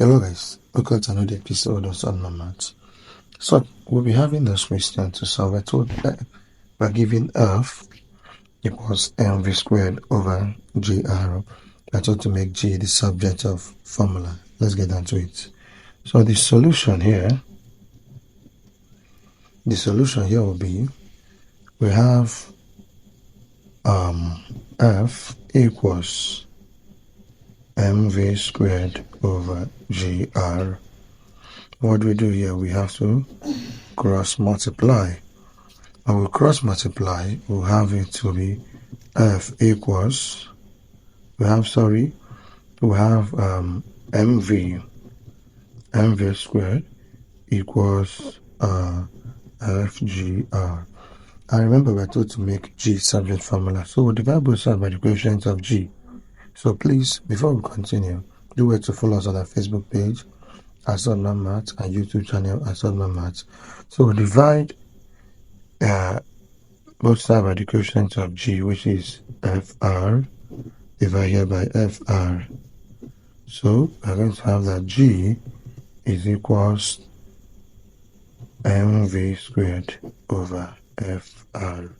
Hello guys, welcome to another episode of SURDMAN. So we'll be having this question to solve. I told that we're given F equals mv squared over gr. I told to make g the subject of formula. Let's get down to it. So the solution here will be, we have F equals mv squared over gr. What we do here, we have to cross multiply. And we'll cross multiply, we'll have it to be F equals, we have mv squared equals fgr. And remember, we're told to make g subject formula, so we'll divide both sides by the coefficient of g. So please, before we continue, do wait to follow us on our Facebook page at SURDMAN and YouTube channel at SURDMAN. So we'll divide both sides by the coefficient of g, which is fr, divided here by fr. So we're going to have that g is equals mv squared over fr.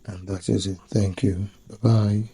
And that is it. Thank you. Bye-bye.